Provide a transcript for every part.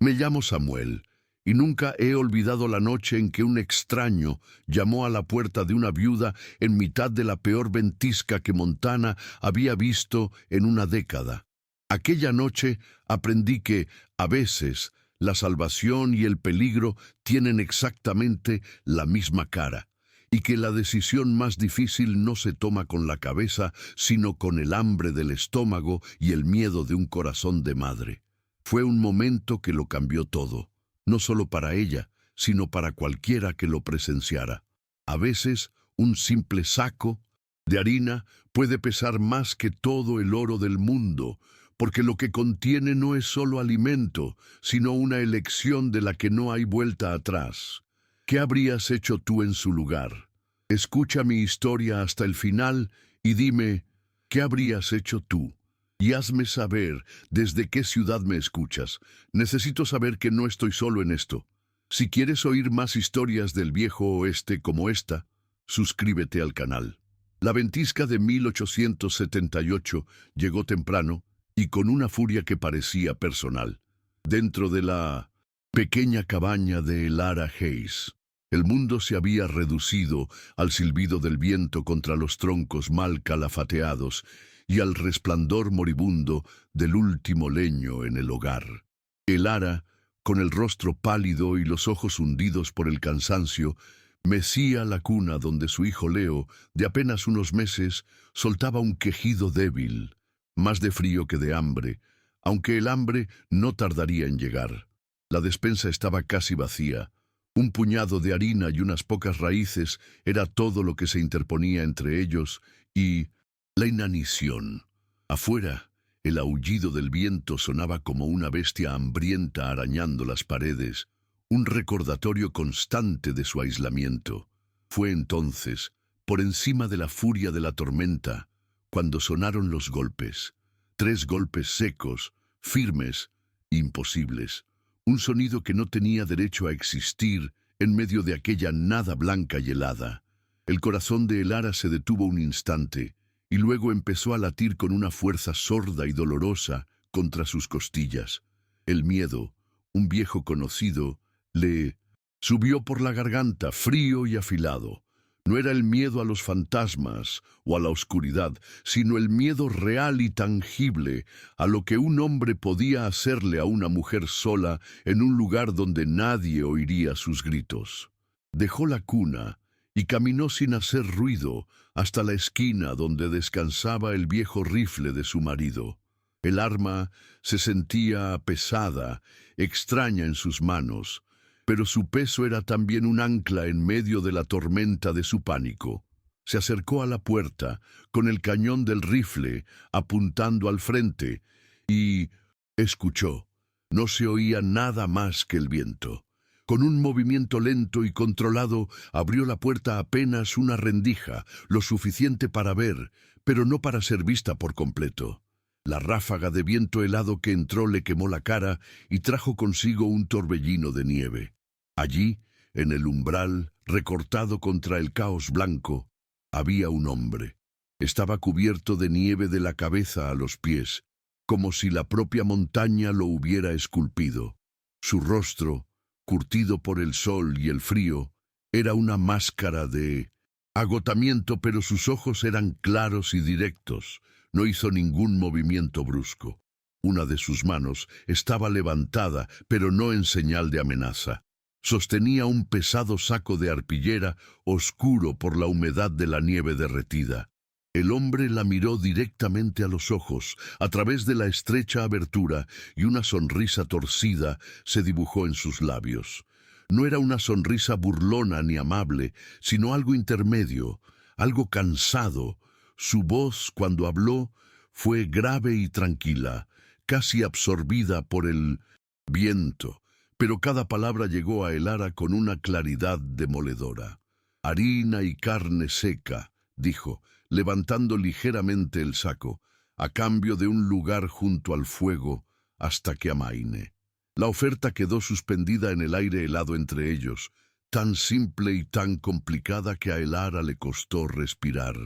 Me llamo Samuel, y nunca he olvidado la noche en que un extraño llamó a la puerta de una viuda en mitad de la peor ventisca que Montana había visto en una década. Aquella noche aprendí que, a veces, la salvación y el peligro tienen exactamente la misma cara, y que la decisión más difícil no se toma con la cabeza, sino con el hambre del estómago y el miedo de un corazón de madre. Fue un momento que lo cambió todo, no solo para ella, sino para cualquiera que lo presenciara. A veces, un simple saco de harina puede pesar más que todo el oro del mundo, porque lo que contiene no es solo alimento, sino una elección de la que no hay vuelta atrás. ¿Qué habrías hecho tú en su lugar? Escucha mi historia hasta el final y dime, ¿qué habrías hecho tú? Y hazme saber desde qué ciudad me escuchas. Necesito saber que no estoy solo en esto. Si quieres oír más historias del viejo oeste como esta, suscríbete al canal. La ventisca de 1878 llegó temprano y con una furia que parecía personal. Dentro de la pequeña cabaña de Elara Hayes, el mundo se había reducido al silbido del viento contra los troncos mal calafateados y al resplandor moribundo del último leño en el hogar. Elara, con el rostro pálido y los ojos hundidos por el cansancio, mecía la cuna donde su hijo Leo, de apenas unos meses, soltaba un quejido débil, más de frío que de hambre, aunque el hambre no tardaría en llegar. La despensa estaba casi vacía. Un puñado de harina y unas pocas raíces era todo lo que se interponía entre ellos y la inanición. Afuera, el aullido del viento sonaba como una bestia hambrienta arañando las paredes, un recordatorio constante de su aislamiento. Fue entonces, por encima de la furia de la tormenta, cuando sonaron los golpes. 3 golpes secos, firmes, imposibles. Un sonido que no tenía derecho a existir en medio de aquella nada blanca y helada. El corazón de Elara se detuvo un instante, y luego empezó a latir con una fuerza sorda y dolorosa contra sus costillas. El miedo, un viejo conocido, le subió por la garganta, frío y afilado. No era el miedo a los fantasmas o a la oscuridad, sino el miedo real y tangible a lo que un hombre podía hacerle a una mujer sola en un lugar donde nadie oiría sus gritos. Dejó la cuna y caminó sin hacer ruido hasta la esquina donde descansaba el viejo rifle de su marido. El arma se sentía pesada, extraña en sus manos, pero su peso era también un ancla en medio de la tormenta de su pánico. Se acercó a la puerta, con el cañón del rifle apuntando al frente, y escuchó. No se oía nada más que el viento. Con un movimiento lento y controlado, abrió la puerta apenas una rendija, lo suficiente para ver, pero no para ser vista por completo. La ráfaga de viento helado que entró le quemó la cara y trajo consigo un torbellino de nieve. Allí, en el umbral, recortado contra el caos blanco, había un hombre. Estaba cubierto de nieve de la cabeza a los pies, como si la propia montaña lo hubiera esculpido. Su rostro, curtido por el sol y el frío, era una máscara de agotamiento, pero sus ojos eran claros y directos. No hizo ningún movimiento brusco. Una de sus manos estaba levantada, pero no en señal de amenaza. Sostenía un pesado saco de arpillera, oscuro por la humedad de la nieve derretida. El hombre la miró directamente a los ojos, a través de la estrecha abertura, y una sonrisa torcida se dibujó en sus labios. No era una sonrisa burlona ni amable, sino algo intermedio, algo cansado. Su voz, cuando habló, fue grave y tranquila, casi absorbida por el viento, pero cada palabra llegó a Elara con una claridad demoledora. «Harina y carne seca», dijo, levantando ligeramente el saco, «a cambio de un lugar junto al fuego hasta que amaine». La oferta quedó suspendida en el aire helado entre ellos, tan simple y tan complicada que a Elara le costó respirar.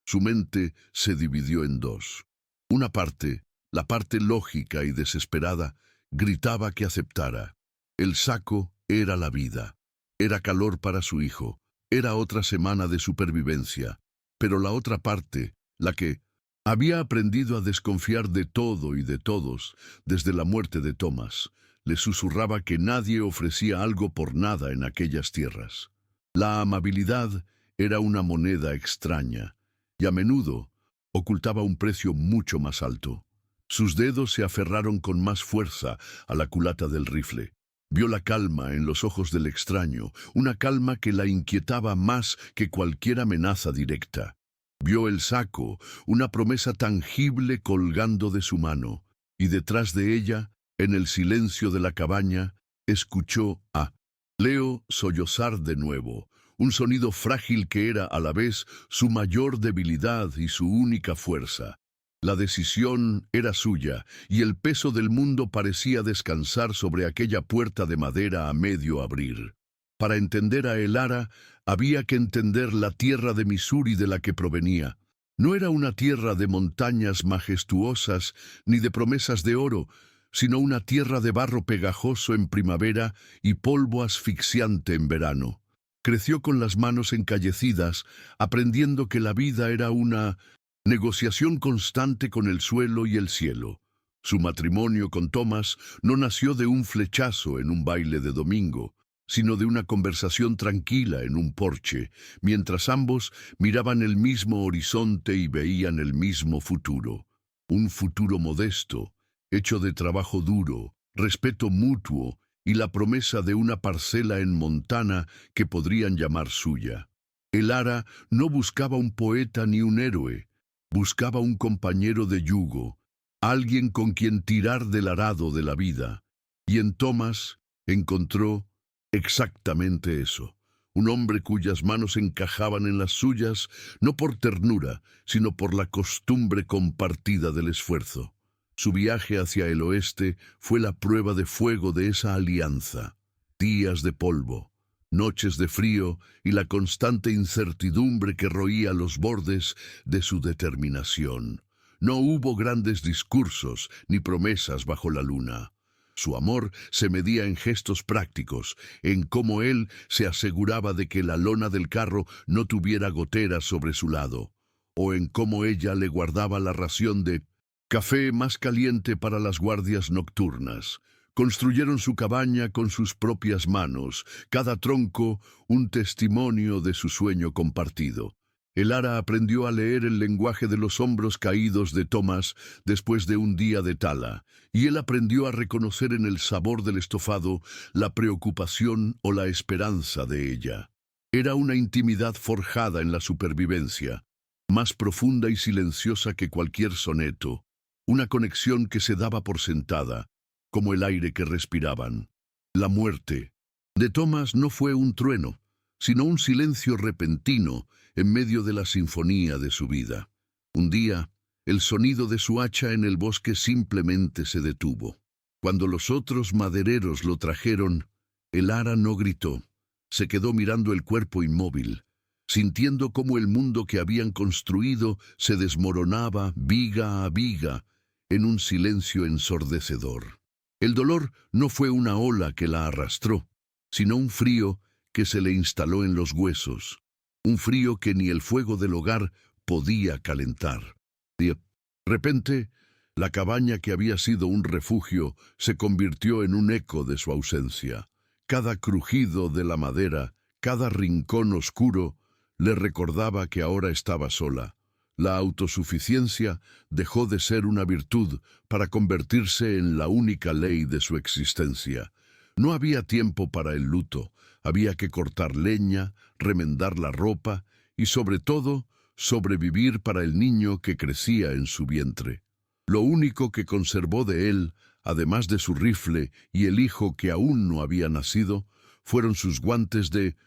Su mente se dividió en dos. Una parte, la parte lógica y desesperada, gritaba que aceptara. El saco era la vida. Era calor para su hijo. Era otra semana de supervivencia. Pero la otra parte, la que había aprendido a desconfiar de todo y de todos desde la muerte de Thomas, le susurraba que nadie ofrecía algo por nada en aquellas tierras. La amabilidad era una moneda extraña y a menudo ocultaba un precio mucho más alto. Sus dedos se aferraron con más fuerza a la culata del rifle. Vio la calma en los ojos del extraño, una calma que la inquietaba más que cualquier amenaza directa. Vio el saco, una promesa tangible colgando de su mano, y detrás de ella, en el silencio de la cabaña, escuchó a Leo sollozar de nuevo, un sonido frágil que era a la vez su mayor debilidad y su única fuerza. La decisión era suya, y el peso del mundo parecía descansar sobre aquella puerta de madera a medio abrir. Para entender a Elara, había que entender la tierra de Missouri de la que provenía. No era una tierra de montañas majestuosas ni de promesas de oro, sino una tierra de barro pegajoso en primavera y polvo asfixiante en verano. Creció con las manos encallecidas, aprendiendo que la vida era una negociación constante con el suelo y el cielo. Su matrimonio con Thomas no nació de un flechazo en un baile de domingo, sino de una conversación tranquila en un porche, mientras ambos miraban el mismo horizonte y veían el mismo futuro. Un futuro modesto, hecho de trabajo duro, respeto mutuo y la promesa de una parcela en Montana que podrían llamar suya. Elara no buscaba un poeta ni un héroe, buscaba un compañero de yugo, alguien con quien tirar del arado de la vida. Y en Thomas encontró exactamente eso, un hombre cuyas manos encajaban en las suyas, no por ternura, sino por la costumbre compartida del esfuerzo. Su viaje hacia el oeste fue la prueba de fuego de esa alianza. Días de polvo, noches de frío y la constante incertidumbre que roía los bordes de su determinación. No hubo grandes discursos ni promesas bajo la luna. Su amor se medía en gestos prácticos, en cómo él se aseguraba de que la lona del carro no tuviera goteras sobre su lado, o en cómo ella le guardaba la ración de café más caliente para las guardias nocturnas. Construyeron su cabaña con sus propias manos, cada tronco un testimonio de su sueño compartido. Elara aprendió a leer el lenguaje de los hombros caídos de Thomas después de un día de tala, y él aprendió a reconocer en el sabor del estofado la preocupación o la esperanza de ella. Era una intimidad forjada en la supervivencia, más profunda y silenciosa que cualquier soneto, una conexión que se daba por sentada, como el aire que respiraban. La muerte de Thomas no fue un trueno, sino un silencio repentino en medio de la sinfonía de su vida. Un día, el sonido de su hacha en el bosque simplemente se detuvo. Cuando los otros madereros lo trajeron, Elara no gritó. Se quedó mirando el cuerpo inmóvil, sintiendo cómo el mundo que habían construido se desmoronaba viga a viga en un silencio ensordecedor. El dolor no fue una ola que la arrastró, sino un frío que se le instaló en los huesos, un frío que ni el fuego del hogar podía calentar. De repente, la cabaña que había sido un refugio se convirtió en un eco de su ausencia. Cada crujido de la madera, cada rincón oscuro, le recordaba que ahora estaba sola. La autosuficiencia dejó de ser una virtud para convertirse en la única ley de su existencia. No había tiempo para el luto, había que cortar leña, remendar la ropa y, sobre todo, sobrevivir para el niño que crecía en su vientre. Lo único que conservó de él, además de su rifle y el hijo que aún no había nacido, fueron sus guantes de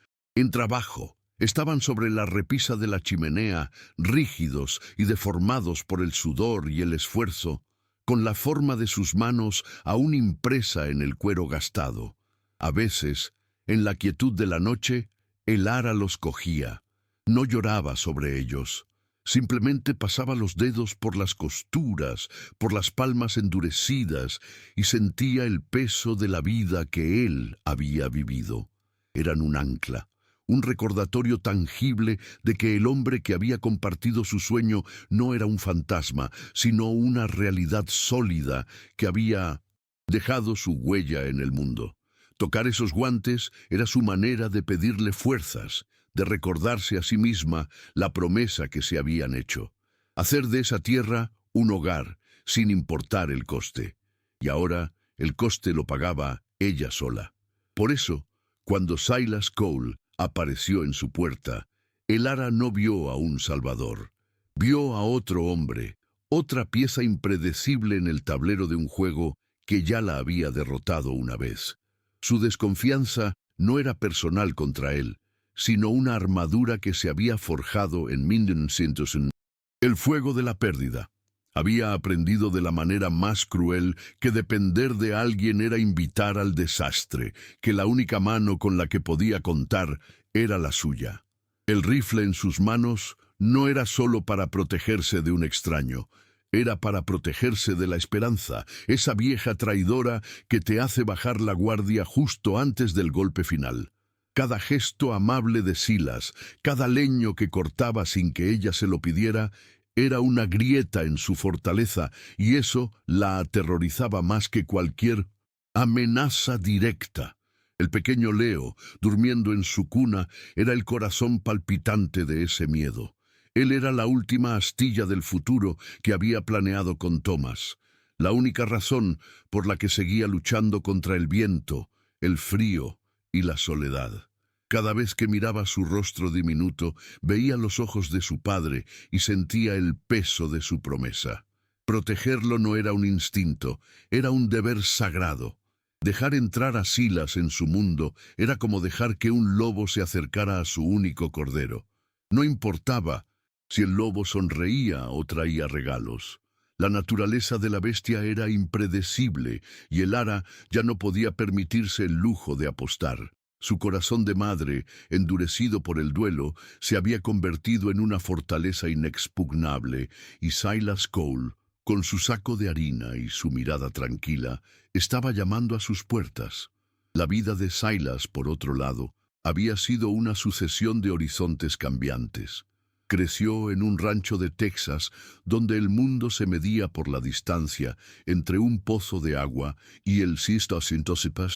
trabajo. Estaban sobre la repisa de la chimenea, rígidos y deformados por el sudor y el esfuerzo, con la forma de sus manos aún impresa en el cuero gastado. A veces, en la quietud de la noche, Elara los cogía. No lloraba sobre ellos. Simplemente pasaba los dedos por las costuras, por las palmas endurecidas, y sentía el peso de la vida que él había vivido. Eran un ancla, un recordatorio tangible de que el hombre que había compartido su sueño no era un fantasma, sino una realidad sólida que había dejado su huella en el mundo. Tocar esos guantes era su manera de pedirle fuerzas, de recordarse a sí misma la promesa que se habían hecho. Hacer de esa tierra un hogar, sin importar el coste. Y ahora el coste lo pagaba ella sola. Por eso, cuando Silas Cole apareció en su puerta, Elara no vio a un salvador. Vio a otro hombre, otra pieza impredecible en el tablero de un juego que ya la había derrotado una vez. Su desconfianza no era personal contra él, sino una armadura que se había forjado en 1900. El fuego de la pérdida. Había aprendido de la manera más cruel que depender de alguien era invitar al desastre, que la única mano con la que podía contar era la suya. El rifle en sus manos no era solo para protegerse de un extraño, era para protegerse de la esperanza, esa vieja traidora que te hace bajar la guardia justo antes del golpe final. Cada gesto amable de Silas, cada leño que cortaba sin que ella se lo pidiera, era una grieta en su fortaleza, y eso la aterrorizaba más que cualquier amenaza directa. El pequeño Leo, durmiendo en su cuna, era el corazón palpitante de ese miedo. Él era la última astilla del futuro que había planeado con Thomas, la única razón por la que seguía luchando contra el viento, el frío y la soledad. Cada vez que miraba su rostro diminuto, veía los ojos de su padre y sentía el peso de su promesa. Protegerlo no era un instinto, era un deber sagrado. Dejar entrar a Silas en su mundo era como dejar que un lobo se acercara a su único cordero. No importaba si el lobo sonreía o traía regalos. La naturaleza de la bestia era impredecible y Elara ya no podía permitirse el lujo de apostar. Su corazón de madre, endurecido por el duelo, se había convertido en una fortaleza inexpugnable, y Silas Cole, con su saco de harina y su mirada tranquila, estaba llamando a sus puertas. La vida de Silas, por otro lado, había sido una sucesión de horizontes cambiantes. Creció en un rancho de Texas, donde el mundo se medía por la distancia entre un pozo de agua y el Sistosipas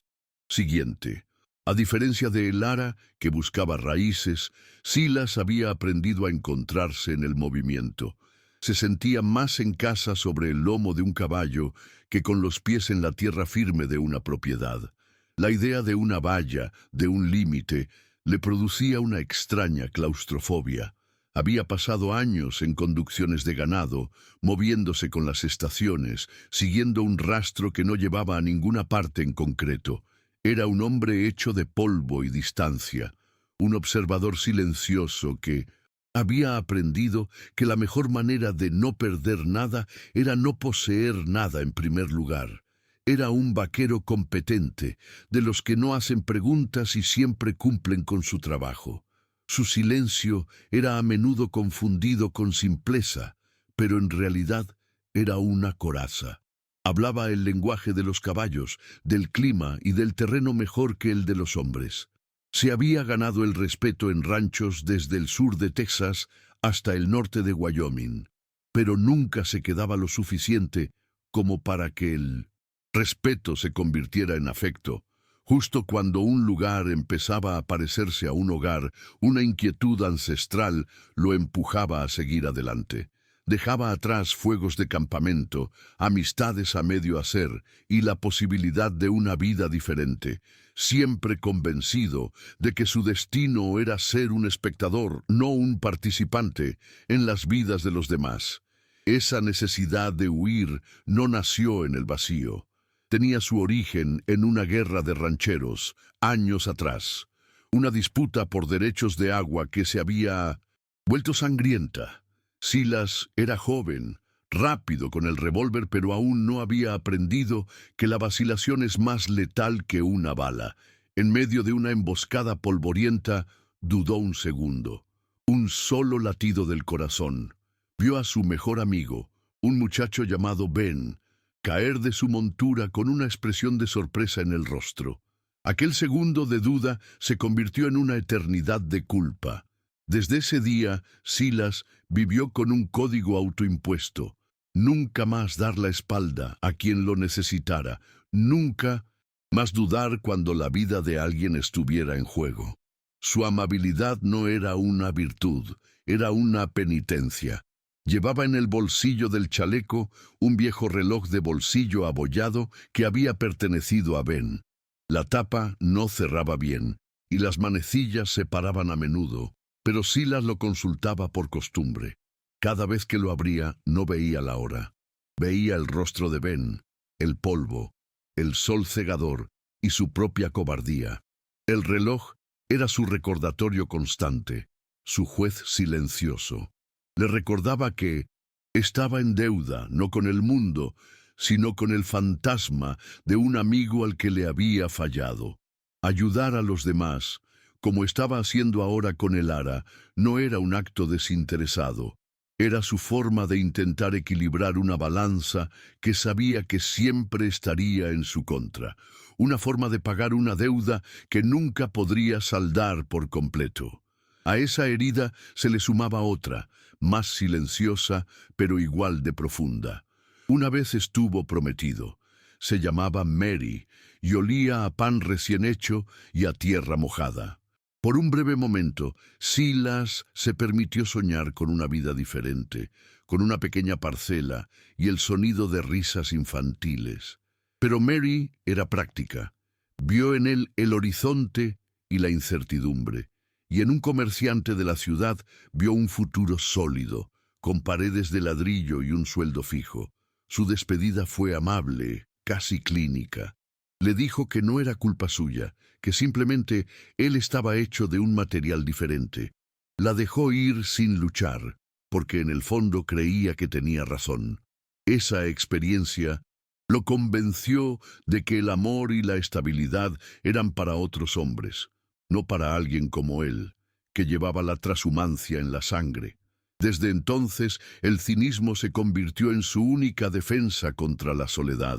siguiente. A diferencia de Elara, que buscaba raíces, Silas había aprendido a encontrarse en el movimiento. Se sentía más en casa sobre el lomo de un caballo que con los pies en la tierra firme de una propiedad. La idea de una valla, de un límite, le producía una extraña claustrofobia. Había pasado años en conducciones de ganado, moviéndose con las estaciones, siguiendo un rastro que no llevaba a ninguna parte en concreto. Era un hombre hecho de polvo y distancia, un observador silencioso que había aprendido que la mejor manera de no perder nada era no poseer nada en primer lugar. Era un vaquero competente, de los que no hacen preguntas y siempre cumplen con su trabajo. Su silencio era a menudo confundido con simpleza, pero en realidad era una coraza. Hablaba el lenguaje de los caballos, del clima y del terreno mejor que el de los hombres. Se había ganado el respeto en ranchos desde el sur de Texas hasta el norte de Wyoming, pero nunca se quedaba lo suficiente como para que el respeto se convirtiera en afecto. Justo cuando un lugar empezaba a parecerse a un hogar, una inquietud ancestral lo empujaba a seguir adelante. Dejaba atrás fuegos de campamento, amistades a medio hacer y la posibilidad de una vida diferente, siempre convencido de que su destino era ser un espectador, no un participante, en las vidas de los demás. Esa necesidad de huir no nació en el vacío. Tenía su origen en una guerra de rancheros, años atrás. Una disputa por derechos de agua que se había vuelto sangrienta. Silas era joven, rápido con el revólver, pero aún no había aprendido que la vacilación es más letal que una bala. En medio de una emboscada polvorienta, dudó un segundo. Un solo latido del corazón. Vio a su mejor amigo, un muchacho llamado Ben, caer de su montura con una expresión de sorpresa en el rostro. Aquel segundo de duda se convirtió en una eternidad de culpa. Desde ese día, Silas vivió con un código autoimpuesto: nunca más dar la espalda a quien lo necesitara, nunca más dudar cuando la vida de alguien estuviera en juego. Su amabilidad no era una virtud, era una penitencia. Llevaba en el bolsillo del chaleco un viejo reloj de bolsillo abollado que había pertenecido a Ben. La tapa no cerraba bien, y las manecillas se paraban a menudo, pero Silas lo consultaba por costumbre. Cada vez que lo abría, no veía la hora. Veía el rostro de Ben, el polvo, el sol cegador y su propia cobardía. El reloj era su recordatorio constante, su juez silencioso. Le recordaba que estaba en deuda, no con el mundo, sino con el fantasma de un amigo al que le había fallado. Ayudar a los demás, como estaba haciendo ahora con el Ara, no era un acto desinteresado. Era su forma de intentar equilibrar una balanza que sabía que siempre estaría en su contra. Una forma de pagar una deuda que nunca podría saldar por completo. A esa herida se le sumaba otra, más silenciosa, pero igual de profunda. Una vez estuvo prometido. Se llamaba Mary y olía a pan recién hecho y a tierra mojada. Por un breve momento, Silas se permitió soñar con una vida diferente, con una pequeña parcela y el sonido de risas infantiles. Pero Mary era práctica. Vio en él el horizonte y la incertidumbre, y en un comerciante de la ciudad vio un futuro sólido, con paredes de ladrillo y un sueldo fijo. Su despedida fue amable, casi clínica. Le dijo que no era culpa suya, que simplemente él estaba hecho de un material diferente. La dejó ir sin luchar, porque en el fondo creía que tenía razón. Esa experiencia lo convenció de que el amor y la estabilidad eran para otros hombres, no para alguien como él, que llevaba la trashumancia en la sangre. Desde entonces, el cinismo se convirtió en su única defensa contra la soledad.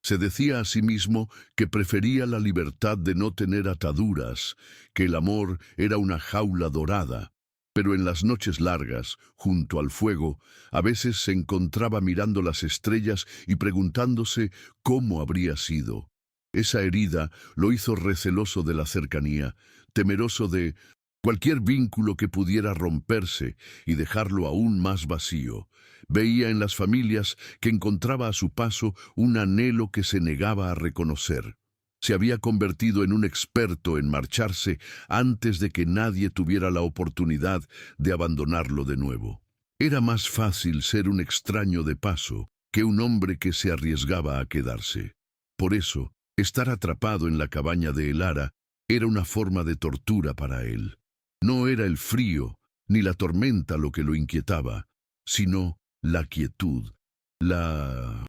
Se decía a sí mismo que prefería la libertad de no tener ataduras, que el amor era una jaula dorada. Pero en las noches largas, junto al fuego, a veces se encontraba mirando las estrellas y preguntándose cómo habría sido. Esa herida lo hizo receloso de la cercanía, temeroso de cualquier vínculo que pudiera romperse y dejarlo aún más vacío. Veía en las familias que encontraba a su paso un anhelo que se negaba a reconocer. Se había convertido en un experto en marcharse antes de que nadie tuviera la oportunidad de abandonarlo de nuevo. Era más fácil ser un extraño de paso que un hombre que se arriesgaba a quedarse. Por eso, estar atrapado en la cabaña de El Ara era una forma de tortura para él. No era el frío ni la tormenta lo que lo inquietaba, sino la quietud, la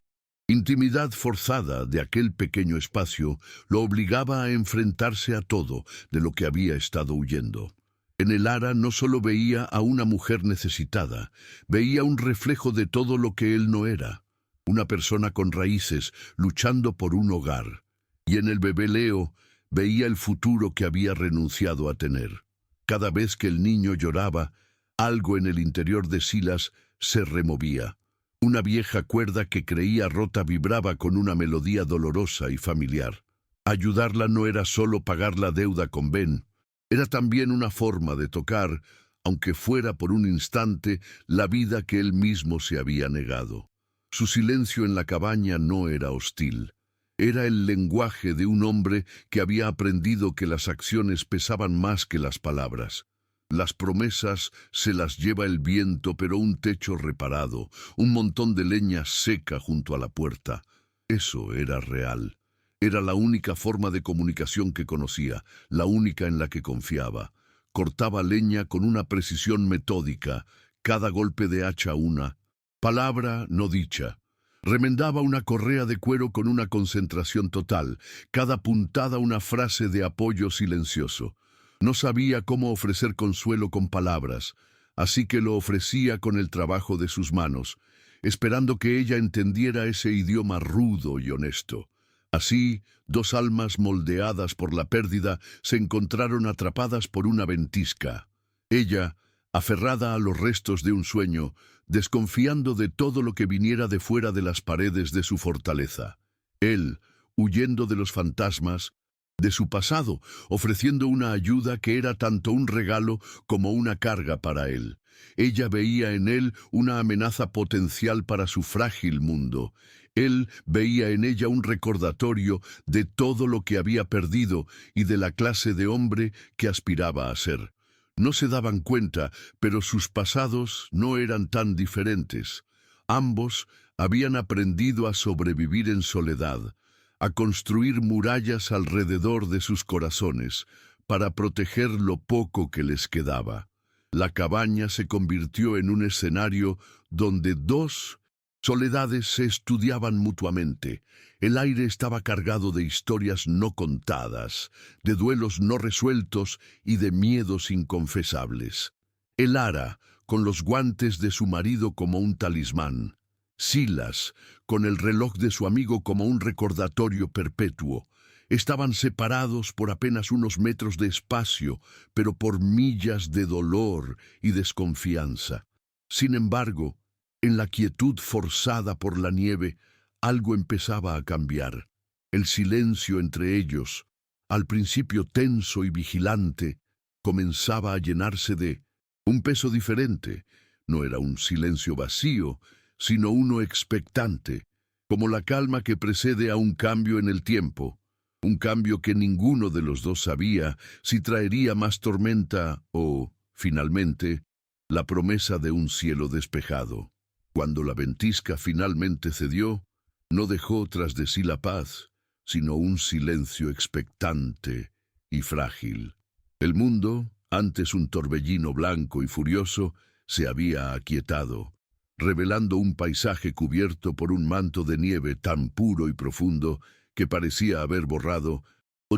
intimidad forzada de aquel pequeño espacio lo obligaba a enfrentarse a todo de lo que había estado huyendo. En El Ara no solo veía a una mujer necesitada, veía un reflejo de todo lo que él no era, una persona con raíces luchando por un hogar. Y en el bebé Leo veía el futuro que había renunciado a tener. Cada vez que el niño lloraba, algo en el interior de Silas se removía. Una vieja cuerda que creía rota vibraba con una melodía dolorosa y familiar. Ayudarla no era solo pagar la deuda con Ben, era también una forma de tocar, aunque fuera por un instante, la vida que él mismo se había negado. Su silencio en la cabaña no era hostil. Era el lenguaje de un hombre que había aprendido que las acciones pesaban más que las palabras. Las promesas se las lleva el viento, pero un techo reparado, un montón de leña seca junto a la puerta. Eso era real. Era la única forma de comunicación que conocía, la única en la que confiaba. Cortaba leña con una precisión metódica, cada golpe de hacha una palabra no dicha. Remendaba una correa de cuero con una concentración total, cada puntada una frase de apoyo silencioso. No sabía cómo ofrecer consuelo con palabras, así que lo ofrecía con el trabajo de sus manos, esperando que ella entendiera ese idioma rudo y honesto. Así, dos almas moldeadas por la pérdida se encontraron atrapadas por una ventisca. Ella, aferrada a los restos de un sueño, desconfiando de todo lo que viniera de fuera de las paredes de su fortaleza. Él, huyendo de los fantasmas, de su pasado, ofreciendo una ayuda que era tanto un regalo como una carga para él. Ella veía en él una amenaza potencial para su frágil mundo. Él veía en ella un recordatorio de todo lo que había perdido y de la clase de hombre que aspiraba a ser. No se daban cuenta, pero sus pasados no eran tan diferentes. Ambos habían aprendido a sobrevivir en soledad, a construir murallas alrededor de sus corazones, para proteger lo poco que les quedaba. La cabaña se convirtió en un escenario donde dos soledades se estudiaban mutuamente. El aire estaba cargado de historias no contadas, de duelos no resueltos y de miedos inconfesables. El Ara, con los guantes de su marido como un talismán. Silas, con el reloj de su amigo como un recordatorio perpetuo. Estaban separados por apenas unos metros de espacio, pero por millas de dolor y desconfianza. Sin embargo, en la quietud forzada por la nieve, algo empezaba a cambiar. El silencio entre ellos, al principio tenso y vigilante, comenzaba a llenarse de un peso diferente. No era un silencio vacío, sino uno expectante, como la calma que precede a un cambio en el tiempo. Un cambio que ninguno de los dos sabía si traería más tormenta o, finalmente, la promesa de un cielo despejado. Cuando la ventisca finalmente cedió, no dejó tras de sí la paz, sino un silencio expectante y frágil. El mundo, antes un torbellino blanco y furioso, se había aquietado, revelando un paisaje cubierto por un manto de nieve tan puro y profundo que parecía haber borrado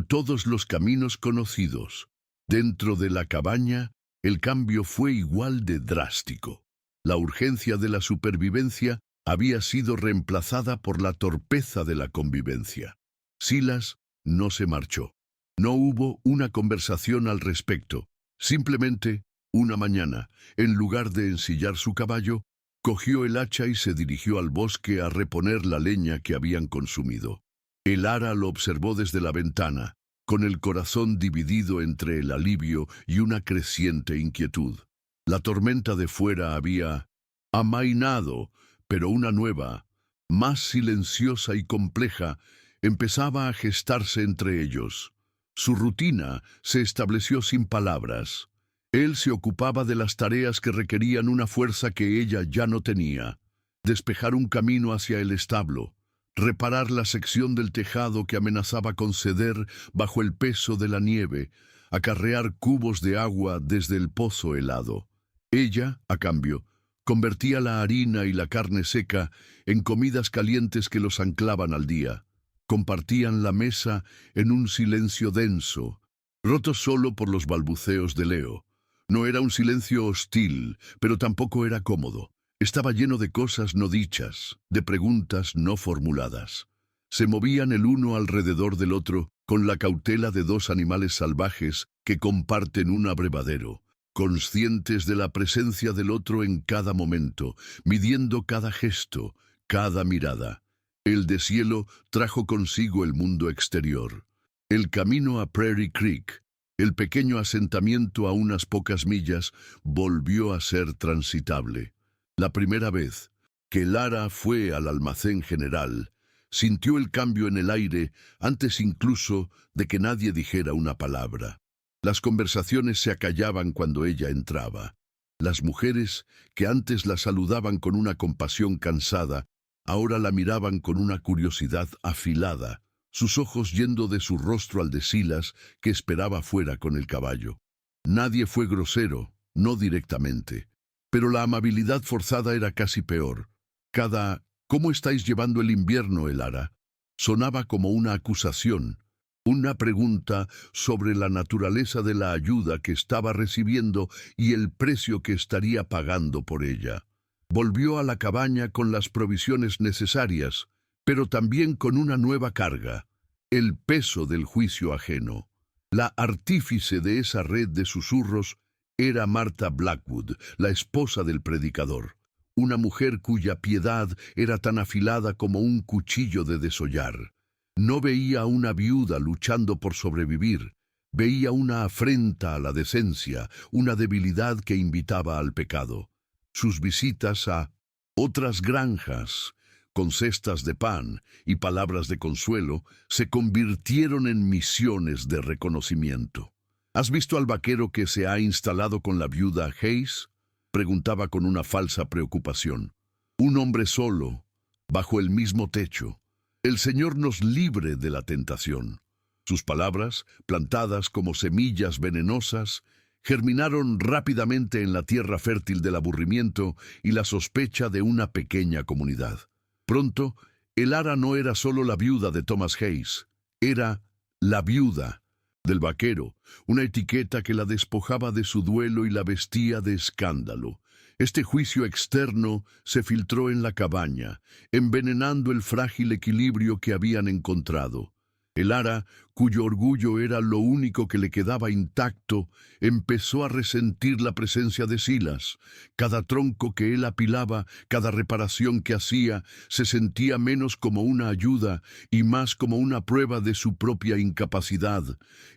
todos los caminos conocidos. Dentro de la cabaña, el cambio fue igual de drástico. La urgencia de la supervivencia había sido reemplazada por la torpeza de la convivencia. Silas no se marchó. No hubo una conversación al respecto. Simplemente, una mañana, en lugar de ensillar su caballo, cogió el hacha y se dirigió al bosque a reponer la leña que habían consumido. El Ara lo observó desde la ventana, con el corazón dividido entre el alivio y una creciente inquietud. La tormenta de fuera había amainado, pero una nueva, más silenciosa y compleja, empezaba a gestarse entre ellos. Su rutina se estableció sin palabras. Él se ocupaba de las tareas que requerían una fuerza que ella ya no tenía. Despejar un camino hacia el establo, reparar la sección del tejado que amenazaba con ceder bajo el peso de la nieve, acarrear cubos de agua desde el pozo helado. Ella, a cambio, convertía la harina y la carne seca en comidas calientes que los anclaban al día. Compartían la mesa en un silencio denso, roto solo por los balbuceos de Leo. No era un silencio hostil, pero tampoco era cómodo. Estaba lleno de cosas no dichas, de preguntas no formuladas. Se movían el uno alrededor del otro con la cautela de dos animales salvajes que comparten un abrevadero, conscientes de la presencia del otro en cada momento, midiendo cada gesto, cada mirada. El deshielo trajo consigo el mundo exterior. El camino a Prairie Creek, el pequeño asentamiento a unas pocas millas, volvió a ser transitable. La primera vez que Lara fue al almacén general, sintió el cambio en el aire antes incluso de que nadie dijera una palabra. Las conversaciones se acallaban cuando ella entraba. Las mujeres, que antes la saludaban con una compasión cansada, ahora la miraban con una curiosidad afilada, sus ojos yendo de su rostro al de Silas, que esperaba fuera con el caballo. Nadie fue grosero, no directamente. Pero la amabilidad forzada era casi peor. Cada «¿Cómo estáis llevando el invierno, Elara?», sonaba como una acusación. Una pregunta sobre la naturaleza de la ayuda que estaba recibiendo y el precio que estaría pagando por ella. Volvió a la cabaña con las provisiones necesarias, pero también con una nueva carga, el peso del juicio ajeno. La artífice de esa red de susurros era Martha Blackwood, la esposa del predicador, una mujer cuya piedad era tan afilada como un cuchillo de desollar. No veía a una viuda luchando por sobrevivir, veía una afrenta a la decencia, una debilidad que invitaba al pecado. Sus visitas a otras granjas, con cestas de pan y palabras de consuelo, se convirtieron en misiones de reconocimiento. ¿Has visto al vaquero que se ha instalado con la viuda Hayes?, preguntaba con una falsa preocupación. Un hombre solo, bajo el mismo techo. El Señor nos libre de la tentación. Sus palabras, plantadas como semillas venenosas, germinaron rápidamente en la tierra fértil del aburrimiento y la sospecha de una pequeña comunidad. Pronto, Elara no era solo la viuda de Thomas Hayes, era la viuda del vaquero, una etiqueta que la despojaba de su duelo y la vestía de escándalo. Este juicio externo se filtró en la cabaña, envenenando el frágil equilibrio que habían encontrado. Elara, cuyo orgullo era lo único que le quedaba intacto, empezó a resentir la presencia de Silas. Cada tronco que él apilaba, cada reparación que hacía, se sentía menos como una ayuda y más como una prueba de su propia incapacidad.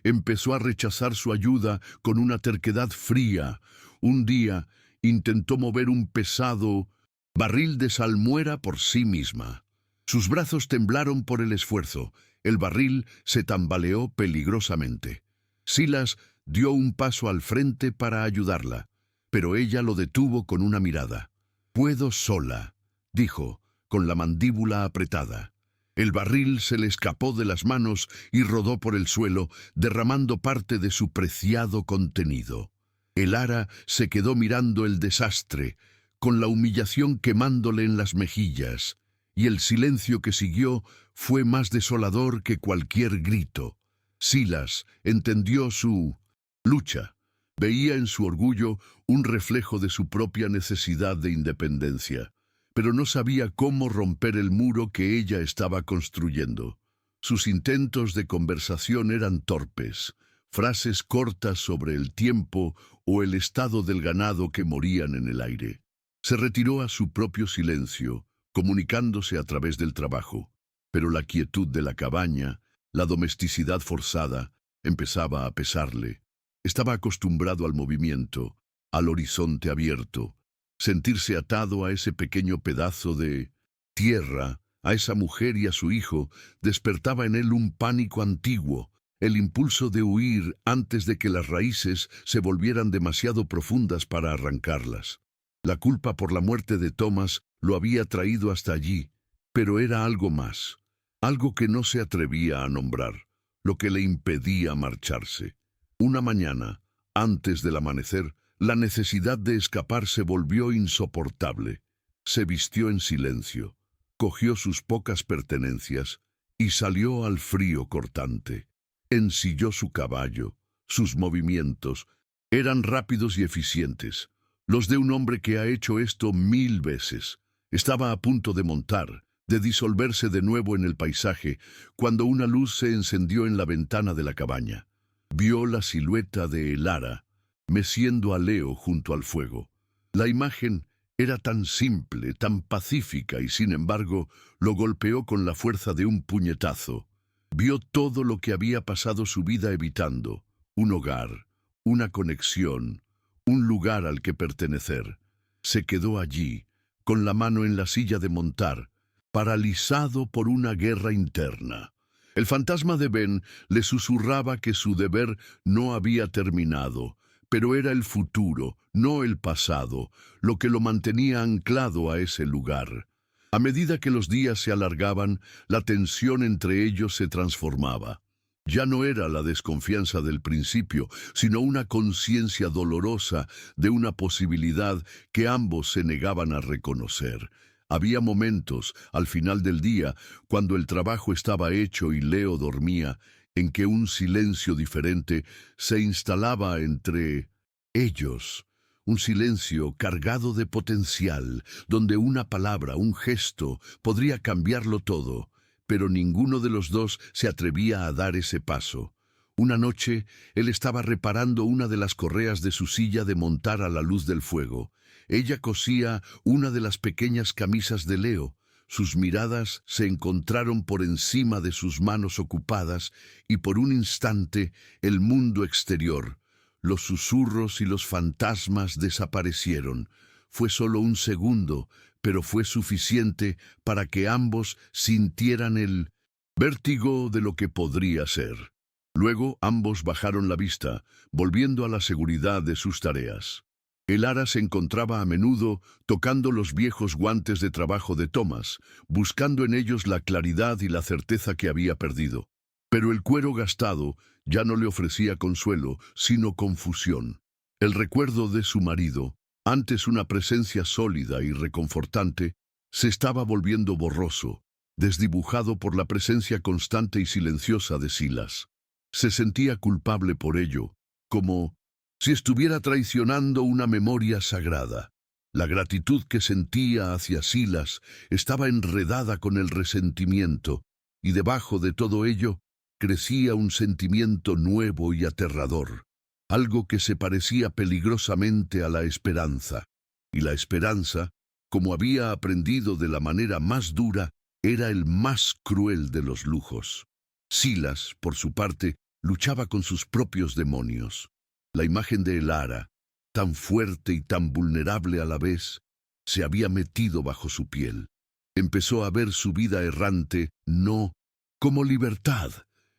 Empezó a rechazar su ayuda con una terquedad fría. Un día intentó mover un pesado barril de salmuera por sí misma. Sus brazos temblaron por el esfuerzo. El barril se tambaleó peligrosamente. Silas dio un paso al frente para ayudarla, pero ella lo detuvo con una mirada. «Puedo sola», dijo, con la mandíbula apretada. El barril se le escapó de las manos y rodó por el suelo, derramando parte de su preciado contenido. Elara se quedó mirando el desastre, con la humillación quemándole en las mejillas, y el silencio que siguió fue más desolador que cualquier grito. Silas entendió su lucha. Veía en su orgullo un reflejo de su propia necesidad de independencia, pero no sabía cómo romper el muro que ella estaba construyendo. Sus intentos de conversación eran torpes, frases cortas sobre el tiempo o el estado del ganado que morían en el aire. Se retiró a su propio silencio, comunicándose a través del trabajo, pero la quietud de la cabaña, la domesticidad forzada, empezaba a pesarle. Estaba acostumbrado al movimiento, al horizonte abierto. Sentirse atado a ese pequeño pedazo de tierra, a esa mujer y a su hijo, despertaba en él un pánico antiguo, el impulso de huir antes de que las raíces se volvieran demasiado profundas para arrancarlas. La culpa por la muerte de Thomas lo había traído hasta allí, pero era algo más, algo que no se atrevía a nombrar, lo que le impedía marcharse. Una mañana, antes del amanecer, la necesidad de escapar se volvió insoportable. Se vistió en silencio, cogió sus pocas pertenencias y salió al frío cortante. Ensilló su caballo. Sus movimientos eran rápidos y eficientes, los de un hombre que ha hecho esto 1000 veces. Estaba a punto de montar, de disolverse de nuevo en el paisaje, cuando una luz se encendió en la ventana de la cabaña. Vio la silueta de Elara, meciendo a Leo junto al fuego. La imagen era tan simple, tan pacífica, y sin embargo lo golpeó con la fuerza de un puñetazo. Vio todo lo que había pasado su vida evitando: un hogar, una conexión, un lugar al que pertenecer. Se quedó allí, con la mano en la silla de montar, paralizado por una guerra interna. El fantasma de Ben le susurraba que su deber no había terminado, pero era el futuro, no el pasado, lo que lo mantenía anclado a ese lugar. A medida que los días se alargaban, la tensión entre ellos se transformaba. Ya no era la desconfianza del principio, sino una conciencia dolorosa de una posibilidad que ambos se negaban a reconocer. Había momentos, al final del día, cuando el trabajo estaba hecho y Leo dormía, en que un silencio diferente se instalaba entre ellos, un silencio cargado de potencial, donde una palabra, un gesto, podría cambiarlo todo, pero ninguno de los dos se atrevía a dar ese paso. Una noche, él estaba reparando una de las correas de su silla de montar a la luz del fuego. Ella cosía una de las pequeñas camisas de Leo. Sus miradas se encontraron por encima de sus manos ocupadas y por un instante el mundo exterior, los susurros y los fantasmas desaparecieron. Fue solo un segundo, pero fue suficiente para que ambos sintieran el vértigo de lo que podría ser. Luego ambos bajaron la vista, volviendo a la seguridad de sus tareas. El ara se encontraba a menudo tocando los viejos guantes de trabajo de Thomas, buscando en ellos la claridad y la certeza que había perdido. Pero el cuero gastado ya no le ofrecía consuelo, sino confusión. El recuerdo de su marido, antes una presencia sólida y reconfortante, se estaba volviendo borroso, desdibujado por la presencia constante y silenciosa de Silas. Se sentía culpable por ello, como si estuviera traicionando una memoria sagrada. La gratitud que sentía hacia Silas estaba enredada con el resentimiento, y debajo de todo ello crecía un sentimiento nuevo y aterrador, algo que se parecía peligrosamente a la esperanza. Y la esperanza, como había aprendido de la manera más dura, era el más cruel de los lujos. Silas, por su parte, luchaba con sus propios demonios. La imagen de el ara, tan fuerte y tan vulnerable a la vez, se había metido bajo su piel. Empezó a ver su vida errante no como libertad,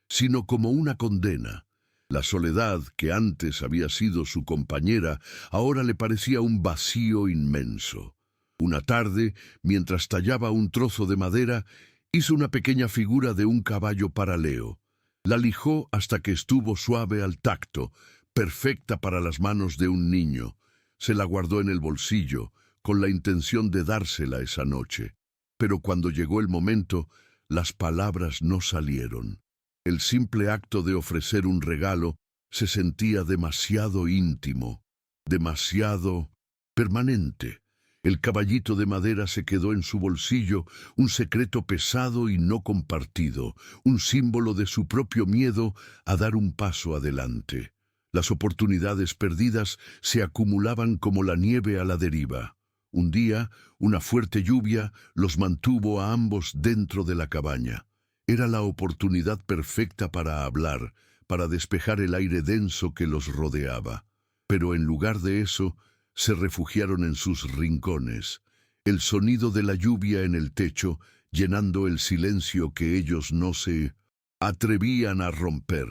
sino como una condena. La soledad, que antes había sido su compañera, ahora le parecía un vacío inmenso. Una tarde, mientras tallaba un trozo de madera, hizo una pequeña figura de un caballo para Leo. La lijó hasta que estuvo suave al tacto, perfecta para las manos de un niño. Se la guardó en el bolsillo, con la intención de dársela esa noche. Pero cuando llegó el momento, las palabras no salieron. El simple acto de ofrecer un regalo se sentía demasiado íntimo, demasiado permanente. El caballito de madera se quedó en su bolsillo, un secreto pesado y no compartido, un símbolo de su propio miedo a dar un paso adelante. Las oportunidades perdidas se acumulaban como la nieve a la deriva. Un día, una fuerte lluvia los mantuvo a ambos dentro de la cabaña. Era la oportunidad perfecta para hablar, para despejar el aire denso que los rodeaba. Pero en lugar de eso, se refugiaron en sus rincones, el sonido de la lluvia en el techo llenando el silencio que ellos no se atrevían a romper.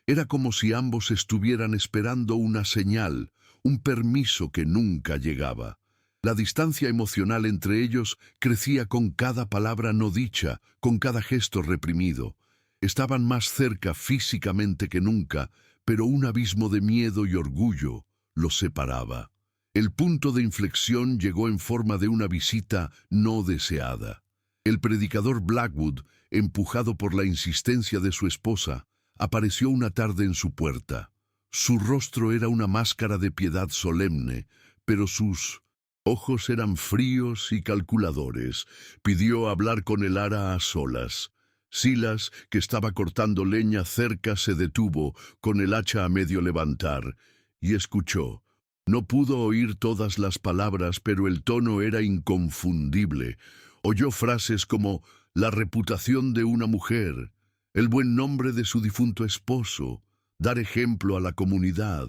Era como si ambos estuvieran esperando una señal, un permiso que nunca llegaba. La distancia emocional entre ellos crecía con cada palabra no dicha, con cada gesto reprimido. Estaban más cerca físicamente que nunca, pero un abismo de miedo y orgullo los separaba. El punto de inflexión llegó en forma de una visita no deseada. El predicador Blackwood, empujado por la insistencia de su esposa, apareció una tarde en su puerta. Su rostro era una máscara de piedad solemne, pero sus ojos eran fríos y calculadores. Pidió hablar con el ara a solas. Silas, que estaba cortando leña cerca, se detuvo, con el hacha a medio levantar, y escuchó. No pudo oír todas las palabras, pero el tono era inconfundible. Oyó frases como la reputación de una mujer, el buen nombre de su difunto esposo, dar ejemplo a la comunidad.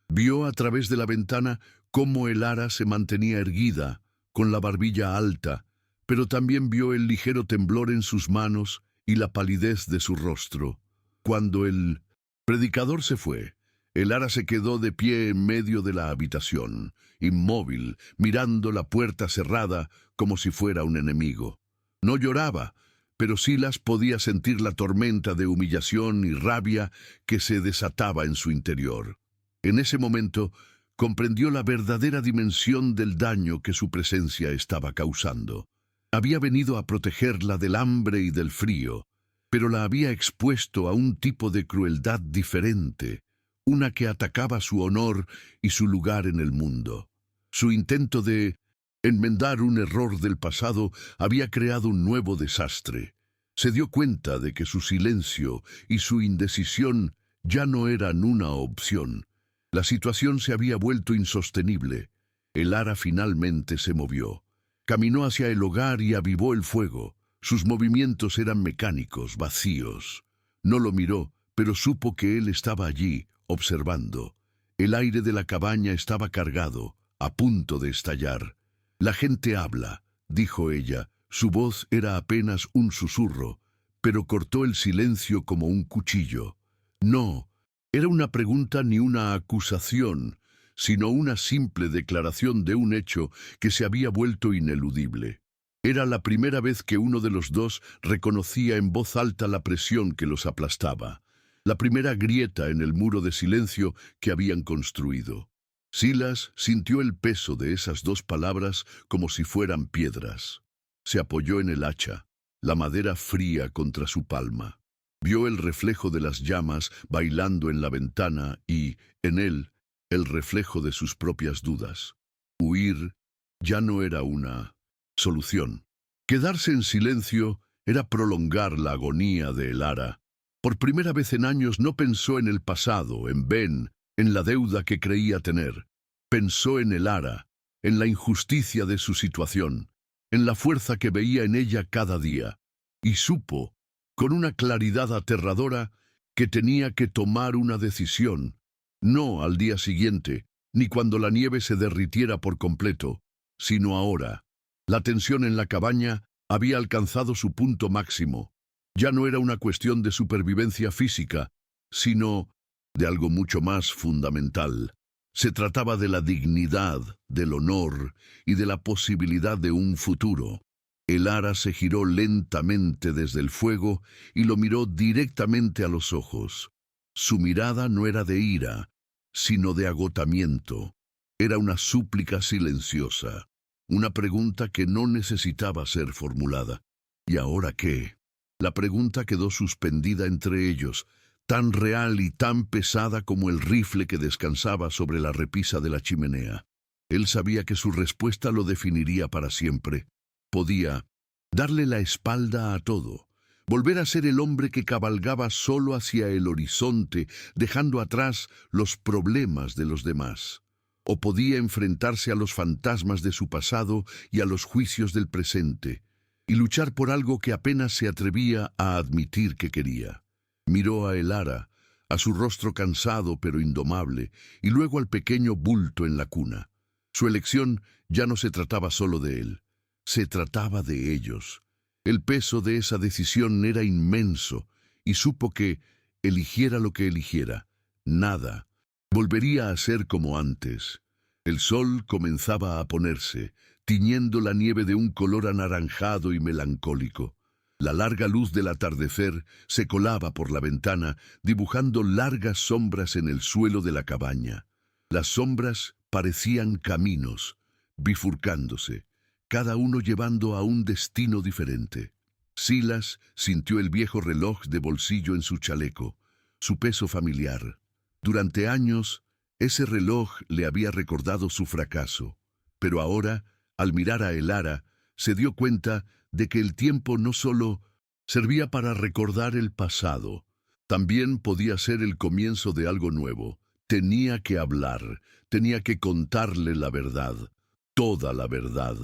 Vio a través de la ventana cómo el ara se mantenía erguida, con la barbilla alta, pero también vio el ligero temblor en sus manos y la palidez de su rostro. Cuando el predicador se fue, el ara se quedó de pie en medio de la habitación, inmóvil, mirando la puerta cerrada como si fuera un enemigo. No lloraba, pero Silas podía sentir la tormenta de humillación y rabia que se desataba en su interior. En ese momento, comprendió la verdadera dimensión del daño que su presencia estaba causando. Había venido a protegerla del hambre y del frío. pero la había expuesto a un tipo de crueldad diferente, una que atacaba su honor y su lugar en el mundo. Su intento de enmendar un error del pasado había creado un nuevo desastre. Se dio cuenta de que su silencio y su indecisión ya no eran una opción. La situación se había vuelto insostenible. El ara finalmente se movió. Caminó hacia el hogar y avivó el fuego. Sus movimientos eran mecánicos, vacíos. No lo miró, pero supo que él estaba allí, observando. El aire de la cabaña estaba cargado, a punto de estallar. «La gente habla», dijo ella. Su voz era apenas un susurro, pero cortó el silencio como un cuchillo. No, era una pregunta ni una acusación, sino una simple declaración de un hecho que se había vuelto ineludible. Era la primera vez que uno de los dos reconocía en voz alta la presión que los aplastaba, la primera grieta en el muro de silencio que habían construido. Silas sintió el peso de esas dos palabras como si fueran piedras. Se apoyó en el hacha, la madera fría contra su palma. Vio el reflejo de las llamas bailando en la ventana y, en él, el reflejo de sus propias dudas. Huir ya no era una solución. Quedarse en silencio era prolongar la agonía de el ara. Por primera vez en años no pensó en el pasado, en Ben, en la deuda que creía tener. Pensó en el ara, en la injusticia de su situación, en la fuerza que veía en ella cada día. Y supo, con una claridad aterradora, que tenía que tomar una decisión. No al día siguiente, ni cuando la nieve se derritiera por completo, sino ahora. La tensión en la cabaña había alcanzado su punto máximo. Ya no era una cuestión de supervivencia física, sino de algo mucho más fundamental. Se trataba de la dignidad, del honor y de la posibilidad de un futuro. El ara se giró lentamente desde el fuego y lo miró directamente a los ojos. Su mirada no era de ira, sino de agotamiento. Era una súplica silenciosa, una pregunta que no necesitaba ser formulada. ¿Y ahora qué? La pregunta quedó suspendida entre ellos, tan real y tan pesada como el rifle que descansaba sobre la repisa de la chimenea. Él sabía que su respuesta lo definiría para siempre. Podía darle la espalda a todo, volver a ser el hombre que cabalgaba solo hacia el horizonte, dejando atrás los problemas de los demás. O podía enfrentarse a los fantasmas de su pasado y a los juicios del presente, y luchar por algo que apenas se atrevía a admitir que quería. Miró a el ara, a su rostro cansado pero indomable, y luego al pequeño bulto en la cuna. Su elección ya no se trataba solo de él, se trataba de ellos. El peso de esa decisión era inmenso, y supo que, eligiera lo que eligiera, nada volvería a ser como antes. El sol comenzaba a ponerse, tiñendo la nieve de un color anaranjado y melancólico. La larga luz del atardecer se colaba por la ventana, dibujando largas sombras en el suelo de la cabaña. Las sombras parecían caminos, bifurcándose, cada uno llevando a un destino diferente. Silas sintió el viejo reloj de bolsillo en su chaleco, su peso familiar. Durante años, ese reloj le había recordado su fracaso, pero ahora, al mirar a el ara, se dio cuenta de que el tiempo no solo servía para recordar el pasado, también podía ser el comienzo de algo nuevo. Tenía que hablar, tenía que contarle la verdad, toda la verdad.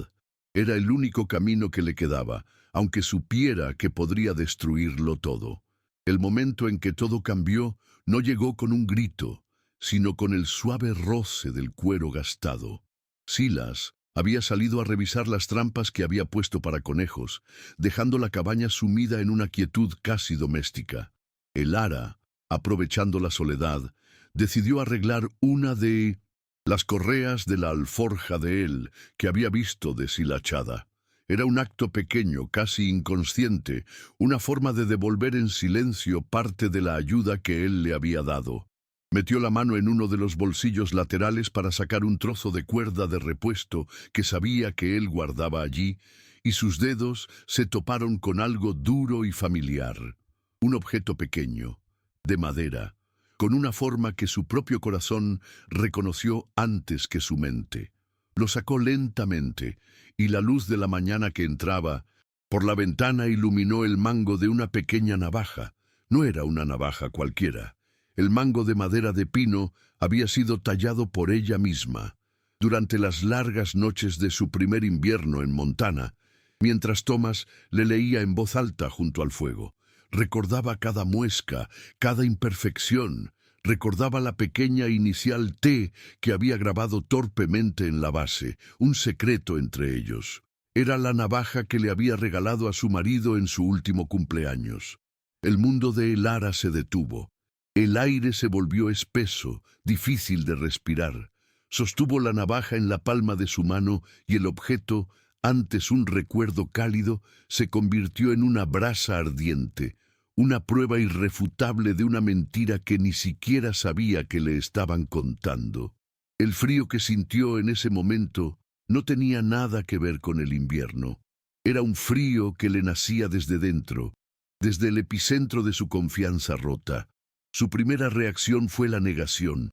Era el único camino que le quedaba, aunque supiera que podría destruirlo todo. El momento en que todo cambió no llegó con un grito, sino con el suave roce del cuero gastado. Silas había salido a revisar las trampas que había puesto para conejos, dejando la cabaña sumida en una quietud casi doméstica. El ara, aprovechando la soledad, decidió arreglar una de las correas de la alforja de él que había visto deshilachada. Era un acto pequeño, casi inconsciente, una forma de devolver en silencio parte de la ayuda que él le había dado. Metió la mano en uno de los bolsillos laterales para sacar un trozo de cuerda de repuesto que sabía que él guardaba allí, y sus dedos se toparon con algo duro y familiar. un objeto pequeño, de madera, con una forma que su propio corazón reconoció antes que su mente. Lo sacó lentamente, y la luz de la mañana que entraba por la ventana iluminó el mango de una pequeña navaja. No era una navaja cualquiera. El mango de madera de pino había sido tallado por ella misma, durante las largas noches de su primer invierno en Montana, mientras Thomas le leía en voz alta junto al fuego. Recordaba cada muesca, cada imperfección. Recordaba la pequeña inicial T que había grabado torpemente en la base, un secreto entre ellos. Era la navaja que le había regalado a su marido en su último cumpleaños. El mundo de Elara se detuvo. El aire se volvió espeso, difícil de respirar. Sostuvo la navaja en la palma de su mano y el objeto, antes un recuerdo cálido, se convirtió en una brasa ardiente, una prueba irrefutable de una mentira que ni siquiera sabía que le estaban contando. El frío que sintió en ese momento no tenía nada que ver con el invierno. Era un frío que le nacía desde dentro, desde el epicentro de su confianza rota. Su primera reacción fue la negación.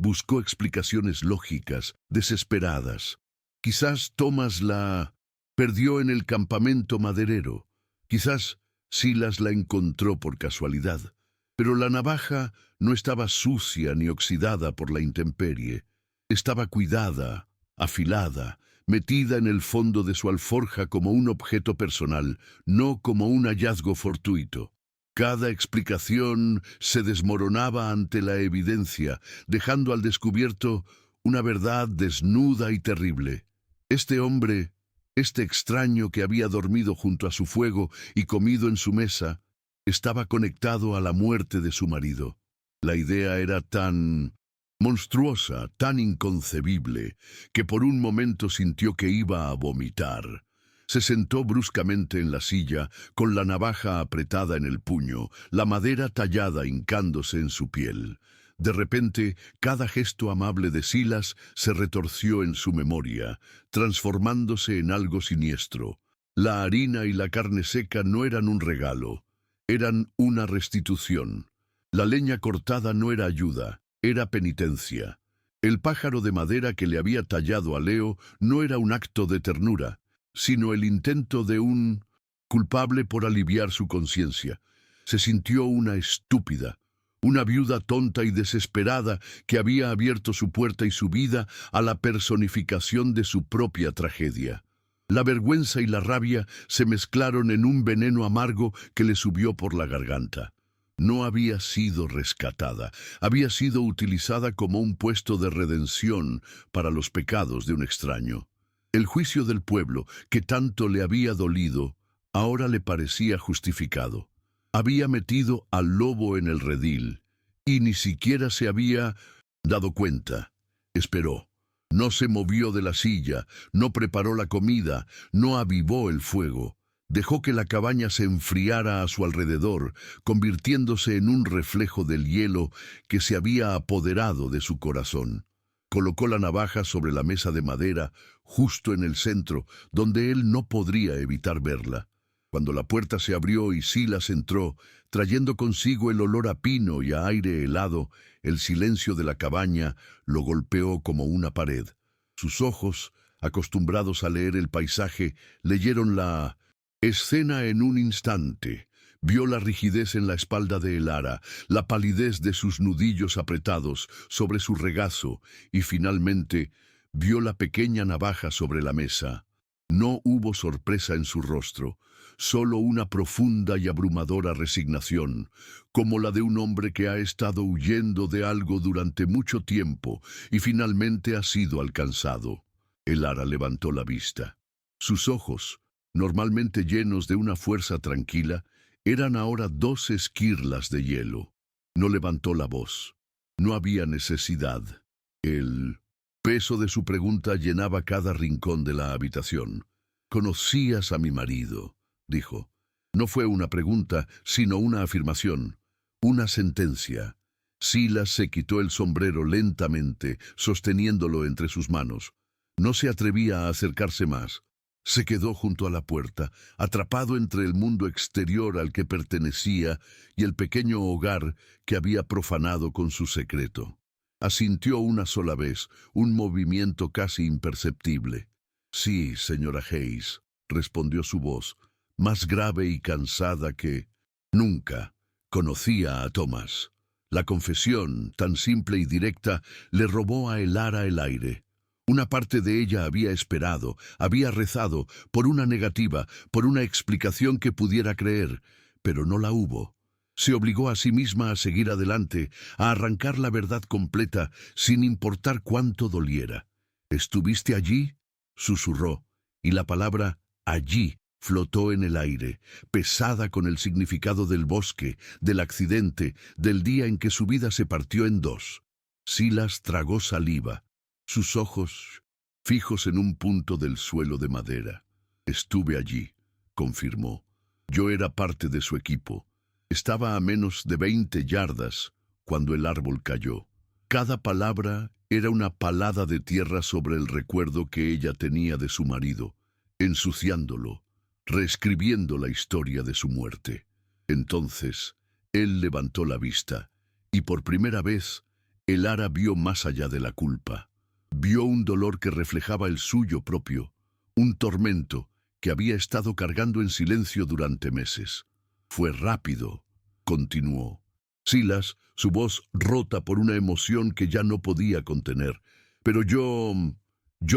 Buscó explicaciones lógicas, desesperadas. Quizás Thomas la perdió en el campamento maderero. Quizás Silas la encontró por casualidad. Pero la navaja no estaba sucia ni oxidada por la intemperie. Estaba cuidada, afilada, metida en el fondo de su alforja como un objeto personal, no como un hallazgo fortuito. Cada explicación se desmoronaba ante la evidencia, dejando al descubierto una verdad desnuda y terrible. Este hombre, este extraño que había dormido junto a su fuego y comido en su mesa, estaba conectado a la muerte de su marido. La idea era tan monstruosa, tan inconcebible, que por un momento sintió que iba a vomitar. Se sentó bruscamente en la silla, con la navaja apretada en el puño, la madera tallada hincándose en su piel. De repente, cada gesto amable de Silas se retorció en su memoria, transformándose en algo siniestro. La harina y la carne seca no eran un regalo, eran una restitución. La leña cortada no era ayuda, era penitencia. El pájaro de madera que le había tallado a Leo no era un acto de ternura, sino el intento de un culpable por aliviar su conciencia. Se sintió una estúpida, una viuda tonta y desesperada que había abierto su puerta y su vida a la personificación de su propia tragedia. La vergüenza y la rabia se mezclaron en un veneno amargo que le subió por la garganta. No había sido rescatada, había sido utilizada como un puesto de redención para los pecados de un extraño. El juicio del pueblo, que tanto le había dolido, ahora le parecía justificado. Había metido al lobo en el redil, y ni siquiera se había dado cuenta. Esperó. No se movió de la silla, no preparó la comida, no avivó el fuego. Dejó que la cabaña se enfriara a su alrededor, convirtiéndose en un reflejo del hielo que se había apoderado de su corazón. Colocó la navaja sobre la mesa de madera, justo en el centro, donde él no podría evitar verla. Cuando la puerta se abrió y Silas entró, trayendo consigo el olor a pino y a aire helado, el silencio de la cabaña lo golpeó como una pared. Sus ojos, acostumbrados a leer el paisaje, leyeron la escena en un instante. Vio la rigidez en la espalda de Elara, la palidez de sus nudillos apretados sobre su regazo y finalmente vio la pequeña navaja sobre la mesa. No hubo sorpresa en su rostro, solo una profunda y abrumadora resignación, como la de un hombre que ha estado huyendo de algo durante mucho tiempo y finalmente ha sido alcanzado. Elara levantó la vista. Sus ojos, normalmente llenos de una fuerza tranquila, eran ahora 2 esquirlas de hielo. No levantó la voz. No había necesidad. El peso de su pregunta llenaba cada rincón de la habitación. «¿Conocías a mi marido?», dijo. No fue una pregunta, sino una afirmación, una sentencia. Silas se quitó el sombrero lentamente, sosteniéndolo entre sus manos. No se atrevía a acercarse más. Se quedó junto a la puerta, atrapado entre el mundo exterior al que pertenecía y el pequeño hogar que había profanado con su secreto. Asintió una sola vez, un movimiento casi imperceptible. «Sí, señora Hayes», respondió su voz, más grave y cansada que nunca. Conocía a Thomas. La confesión, tan simple y directa, le robó a Elara el aire. Una parte de ella había esperado, había rezado, por una negativa, por una explicación que pudiera creer, pero no la hubo. Se obligó a sí misma a seguir adelante, a arrancar la verdad completa, sin importar cuánto doliera. «¿Estuviste allí?», susurró, y la palabra «allí» flotó en el aire, pesada con el significado del bosque, del accidente, del día en que su vida se partió en dos. Silas tragó saliva, sus ojos fijos en un punto del suelo de madera. «Estuve allí», confirmó. «Yo era parte de su equipo. Estaba a menos de 20 yardas cuando el árbol cayó». Cada palabra era una palada de tierra sobre el recuerdo que ella tenía de su marido, ensuciándolo, reescribiendo la historia de su muerte. Entonces, él levantó la vista, y por primera vez, Elara vio más allá de la culpa. Vio un dolor que reflejaba el suyo propio, un tormento que había estado cargando en silencio durante meses. «Fue rápido», continuó. Silas, su voz rota por una emoción que ya no podía contener. «Pero yo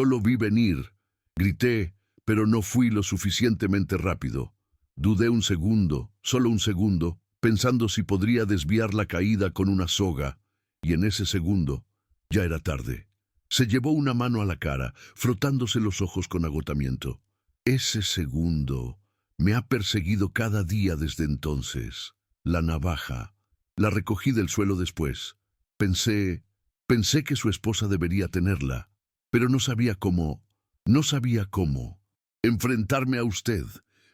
lo vi venir. Grité, pero no fui lo suficientemente rápido. Dudé un segundo, solo un segundo, pensando si podría desviar la caída con una soga, y en ese segundo ya era tarde». Se llevó una mano a la cara, frotándose los ojos con agotamiento. «Ese segundo me ha perseguido cada día desde entonces. La navaja. La recogí del suelo después. Pensé que su esposa debería tenerla, pero no sabía cómo. Enfrentarme a usted».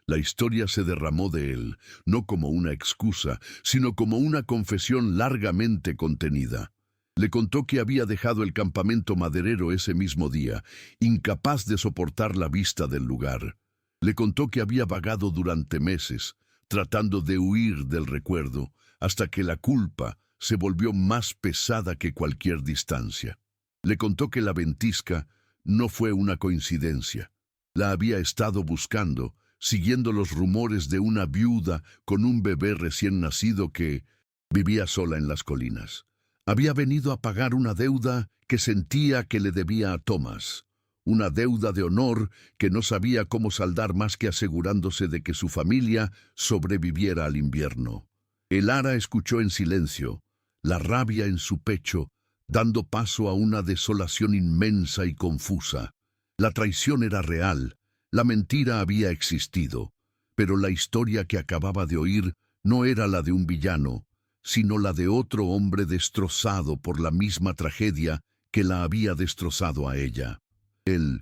La historia se derramó de él, no como una excusa, sino como una confesión largamente contenida. Le contó que había dejado el campamento maderero ese mismo día, incapaz de soportar la vista del lugar. Le contó que había vagado durante meses, tratando de huir del recuerdo, hasta que la culpa se volvió más pesada que cualquier distancia. Le contó que la ventisca no fue una coincidencia. La había estado buscando, siguiendo los rumores de una viuda con un bebé recién nacido que vivía sola en las colinas. Había venido a pagar una deuda que sentía que le debía a Thomas, una deuda de honor que no sabía cómo saldar más que asegurándose de que su familia sobreviviera al invierno. Elara escuchó en silencio, la rabia en su pecho, dando paso a una desolación inmensa y confusa. La traición era real, la mentira había existido, pero la historia que acababa de oír no era la de un villano, sino la de otro hombre destrozado por la misma tragedia que la había destrozado a ella. El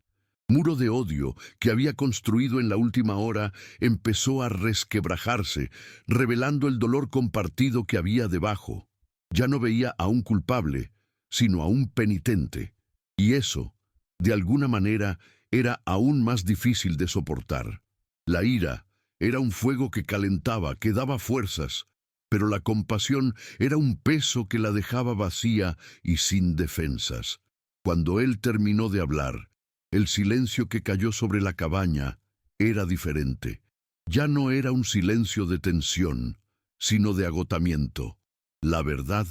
muro de odio que había construido en la última hora empezó a resquebrajarse, revelando el dolor compartido que había debajo. Ya no veía a un culpable, sino a un penitente. Y eso, de alguna manera, era aún más difícil de soportar. La ira era un fuego que calentaba, que daba fuerzas, pero la compasión era un peso que la dejaba vacía y sin defensas. Cuando él terminó de hablar, el silencio que cayó sobre la cabaña era diferente. Ya no era un silencio de tensión, sino de agotamiento. La verdad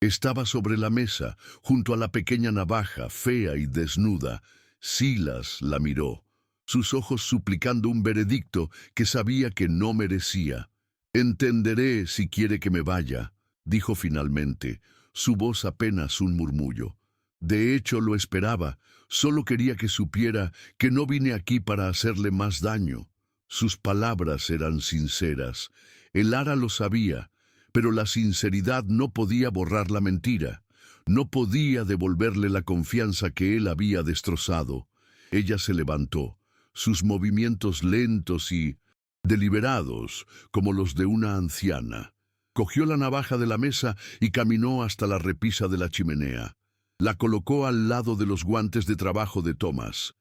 estaba sobre la mesa, junto a la pequeña navaja, fea y desnuda. Silas la miró, sus ojos suplicando un veredicto que sabía que no merecía. «Entenderé si quiere que me vaya», dijo finalmente, su voz apenas un murmullo. «De hecho, lo esperaba. Solo quería que supiera que no vine aquí para hacerle más daño». Sus palabras eran sinceras. Elara lo sabía, pero la sinceridad no podía borrar la mentira. No podía devolverle la confianza que él había destrozado. Ella se levantó, sus movimientos lentos y deliberados, como los de una anciana. Cogió la navaja de la mesa y caminó hasta la repisa de la chimenea. La colocó al lado de los guantes de trabajo de Thomas.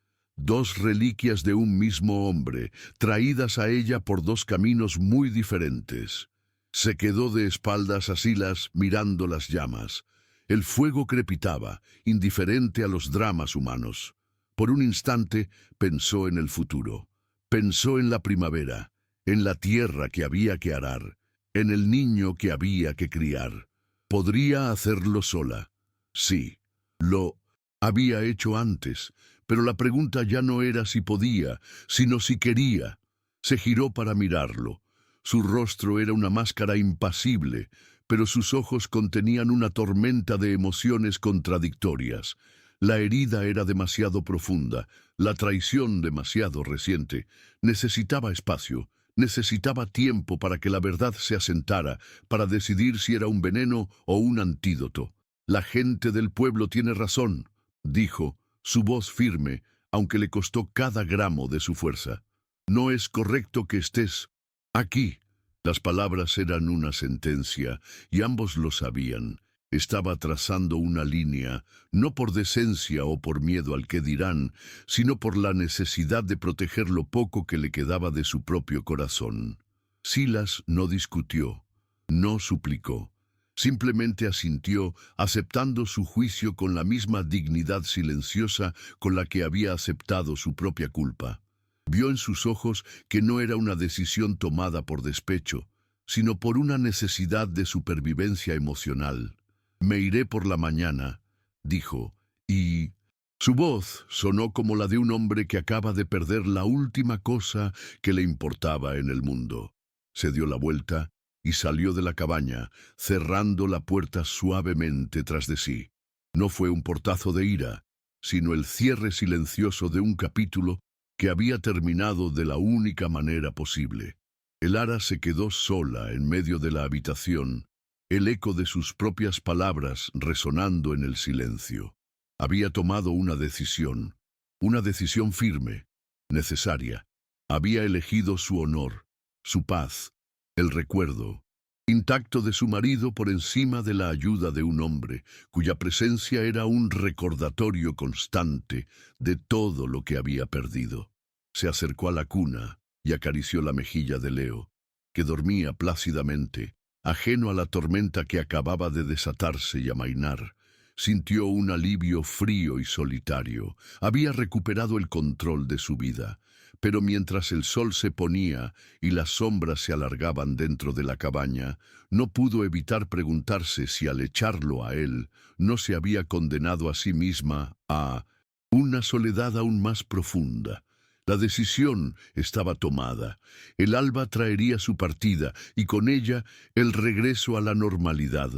dos reliquias de un mismo hombre, traídas a ella por dos caminos muy diferentes. Se quedó de espaldas a Silas mirando las llamas. El fuego crepitaba, indiferente a los dramas humanos. Por un instante pensó en el futuro. Pensó en la primavera, en la tierra que había que arar, en el niño que había que criar. ¿Podría hacerlo sola? Sí, lo había hecho antes, pero la pregunta ya no era si podía, sino si quería. Se giró para mirarlo. Su rostro era una máscara impasible, pero sus ojos contenían una tormenta de emociones contradictorias. La herida era demasiado profunda, la traición demasiado reciente. Necesitaba espacio, necesitaba tiempo para que la verdad se asentara, para decidir si era un veneno o un antídoto. La gente del pueblo tiene razón, dijo, su voz firme, aunque le costó cada gramo de su fuerza. No es correcto que estés aquí. Las palabras eran una sentencia, y ambos lo sabían. Estaba trazando una línea, no por decencia o por miedo al que dirán, sino por la necesidad de proteger lo poco que le quedaba de su propio corazón. Silas no discutió, no suplicó. Simplemente asintió, aceptando su juicio con la misma dignidad silenciosa con la que había aceptado su propia culpa. Vio en sus ojos que no era una decisión tomada por despecho, sino por una necesidad de supervivencia emocional. «Me iré por la mañana», dijo, y su voz sonó como la de un hombre que acaba de perder la última cosa que le importaba en el mundo. Se dio la vuelta y salió de la cabaña, cerrando la puerta suavemente tras de sí. No fue un portazo de ira, sino el cierre silencioso de un capítulo que había terminado de la única manera posible. El ara se quedó sola en medio de la habitación, el eco de sus propias palabras resonando en el silencio. Había tomado una decisión firme, necesaria. Había elegido su honor, su paz, el recuerdo intacto de su marido por encima de la ayuda de un hombre, cuya presencia era un recordatorio constante de todo lo que había perdido. Se acercó a la cuna y acarició la mejilla de Leo, que dormía plácidamente, ajeno a la tormenta que acababa de desatarse y amainar. Sintió un alivio frío y solitario. Había recuperado el control de su vida. Pero mientras el sol se ponía y las sombras se alargaban dentro de la cabaña, no pudo evitar preguntarse si al echarlo a él no se había condenado a sí misma a una soledad aún más profunda. La decisión estaba tomada. El alba traería su partida y con ella el regreso a la normalidad,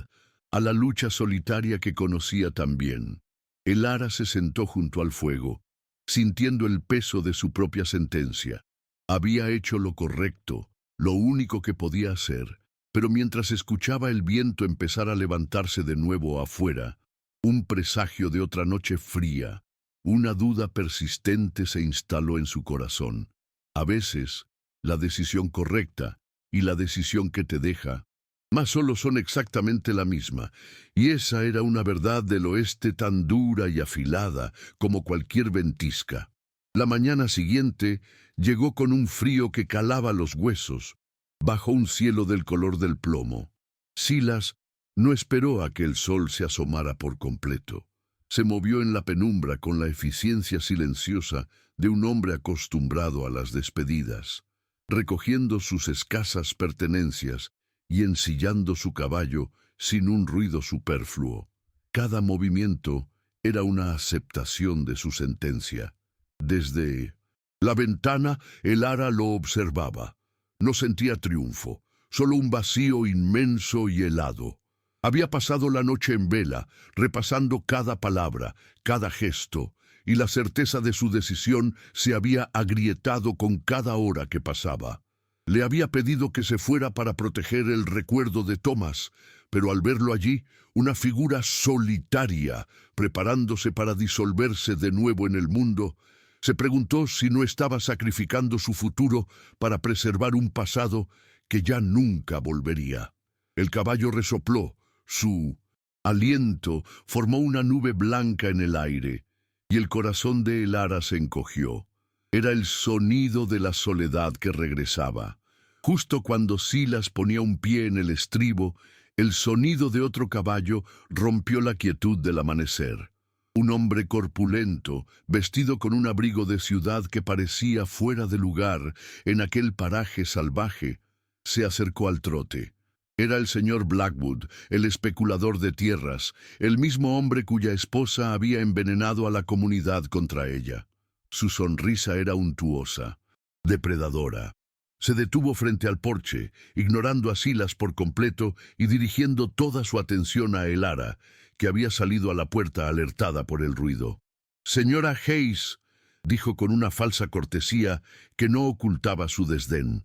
a la lucha solitaria que conocía tan bien. El ara se sentó junto al fuego, sintiendo el peso de su propia sentencia. Había hecho lo correcto, lo único que podía hacer, pero mientras escuchaba el viento empezar a levantarse de nuevo afuera, un presagio de otra noche fría, una duda persistente se instaló en su corazón. A veces, la decisión correcta y la decisión que te deja, mas solo son exactamente la misma, y esa era una verdad del oeste tan dura y afilada como cualquier ventisca. La mañana siguiente llegó con un frío que calaba los huesos, bajo un cielo del color del plomo. Silas no esperó a que el sol se asomara por completo. Se movió en la penumbra con la eficiencia silenciosa de un hombre acostumbrado a las despedidas, recogiendo sus escasas pertenencias y ensillando su caballo sin un ruido superfluo. Cada movimiento era una aceptación de su sentencia. Desde la ventana, el ara lo observaba. No sentía triunfo, solo un vacío inmenso y helado. Había pasado la noche en vela, repasando cada palabra, cada gesto, y la certeza de su decisión se había agrietado con cada hora que pasaba. Le había pedido que se fuera para proteger el recuerdo de Thomas, pero al verlo allí, una figura solitaria, preparándose para disolverse de nuevo en el mundo, se preguntó si no estaba sacrificando su futuro para preservar un pasado que ya nunca volvería. El caballo resopló, su aliento formó una nube blanca en el aire, y el corazón de Elara se encogió. Era el sonido de la soledad que regresaba. Justo cuando Silas ponía un pie en el estribo, el sonido de otro caballo rompió la quietud del amanecer. Un hombre corpulento, vestido con un abrigo de ciudad que parecía fuera de lugar en aquel paraje salvaje, se acercó al trote. Era el señor Blackwood, el especulador de tierras, el mismo hombre cuya esposa había envenenado a la comunidad contra ella. Su sonrisa era untuosa, depredadora. Se detuvo frente al porche, ignorando a Silas por completo y dirigiendo toda su atención a Elara, que había salido a la puerta alertada por el ruido. «Señora Hayes», dijo con una falsa cortesía que no ocultaba su desdén.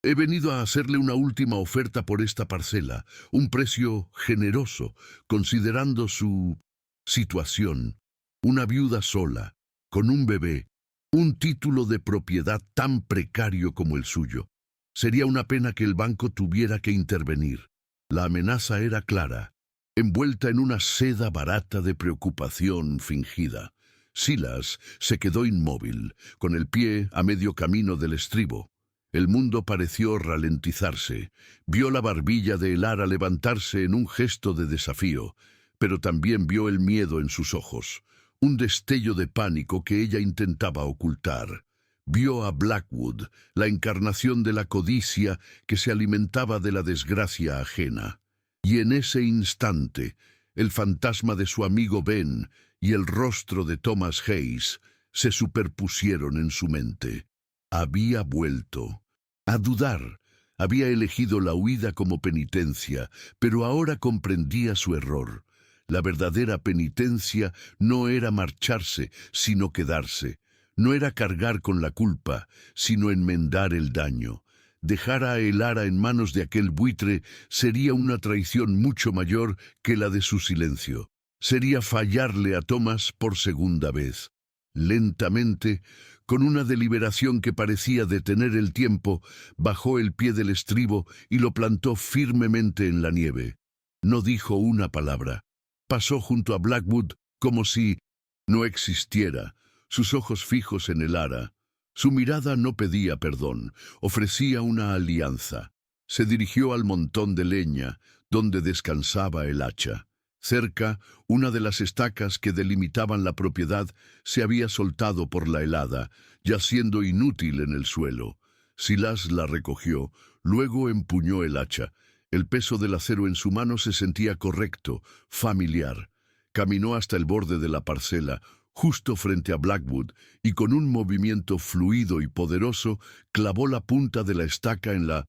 «He venido a hacerle una última oferta por esta parcela, un precio generoso, considerando su situación. Una viuda sola, con un bebé, un título de propiedad tan precario como el suyo. Sería una pena que el banco tuviera que intervenir». La amenaza era clara, envuelta en una seda barata de preocupación fingida. Silas se quedó inmóvil, con el pie a medio camino del estribo. El mundo pareció ralentizarse. Vio la barbilla de Elara levantarse en un gesto de desafío, pero también vio el miedo en sus ojos, un destello de pánico que ella intentaba ocultar. Vio a Blackwood, la encarnación de la codicia que se alimentaba de la desgracia ajena. Y en ese instante, el fantasma de su amigo Ben y el rostro de Thomas Hayes se superpusieron en su mente. Había vuelto a dudar. Había elegido la huida como penitencia, pero ahora comprendía su error. La verdadera penitencia no era marcharse, sino quedarse. No era cargar con la culpa, sino enmendar el daño. Dejar a Elara en manos de aquel buitre sería una traición mucho mayor que la de su silencio. Sería fallarle a Thomas por segunda vez. Lentamente, con una deliberación que parecía detener el tiempo, bajó el pie del estribo y lo plantó firmemente en la nieve. No dijo una palabra. Pasó junto a Blackwood como si no existiera, sus ojos fijos en Elara. Su mirada no pedía perdón, ofrecía una alianza. Se dirigió al montón de leña, donde descansaba el hacha. Cerca, una de las estacas que delimitaban la propiedad se había soltado por la helada, yaciendo inútil en el suelo. Silas la recogió, luego empuñó el hacha. El peso del acero en su mano se sentía correcto, familiar. Caminó hasta el borde de la parcela, justo frente a Blackwood, y con un movimiento fluido y poderoso clavó la punta de la estaca en la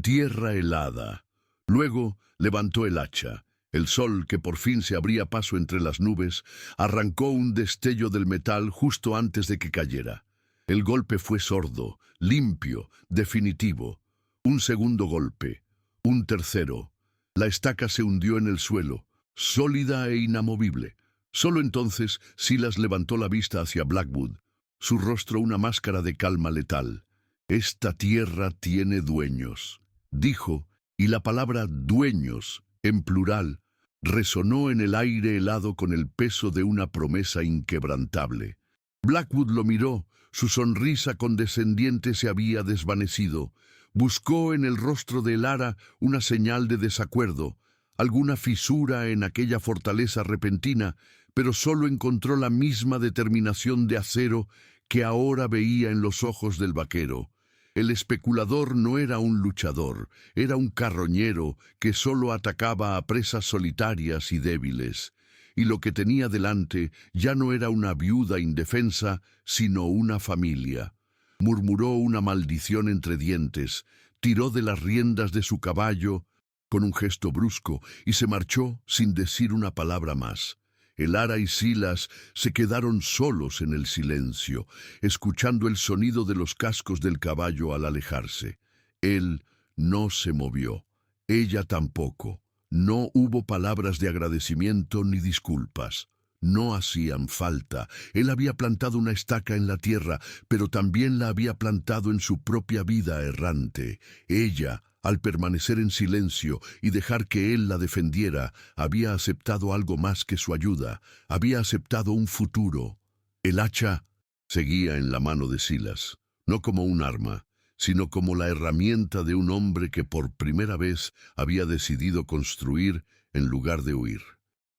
tierra helada. Luego levantó el hacha. El sol, que por fin se abría paso entre las nubes, arrancó un destello del metal justo antes de que cayera. El golpe fue sordo, limpio, definitivo. Un segundo golpe, un tercero. La estaca se hundió en el suelo, sólida e inamovible. Solo entonces Silas levantó la vista hacia Blackwood, su rostro una máscara de calma letal. «Esta tierra tiene dueños», dijo, y la palabra dueños, en plural, resonó en el aire helado con el peso de una promesa inquebrantable. Blackwood lo miró, su sonrisa condescendiente se había desvanecido. Buscó en el rostro de Elara una señal de desacuerdo, alguna fisura en aquella fortaleza repentina, pero solo encontró la misma determinación de acero que ahora veía en los ojos del vaquero. El especulador no era un luchador, era un carroñero que solo atacaba a presas solitarias y débiles. Y lo que tenía delante ya no era una viuda indefensa, sino una familia. Murmuró una maldición entre dientes, tiró de las riendas de su caballo con un gesto brusco y se marchó sin decir una palabra más. Elara y Silas se quedaron solos en el silencio, escuchando el sonido de los cascos del caballo al alejarse. Él no se movió, ella tampoco. No hubo palabras de agradecimiento ni disculpas. No hacían falta. Él había plantado una estaca en la tierra, pero también la había plantado en su propia vida errante. Ella, al permanecer en silencio y dejar que él la defendiera, había aceptado algo más que su ayuda, había aceptado un futuro. El hacha seguía en la mano de Silas, no como un arma, sino como la herramienta de un hombre que por primera vez había decidido construir en lugar de huir.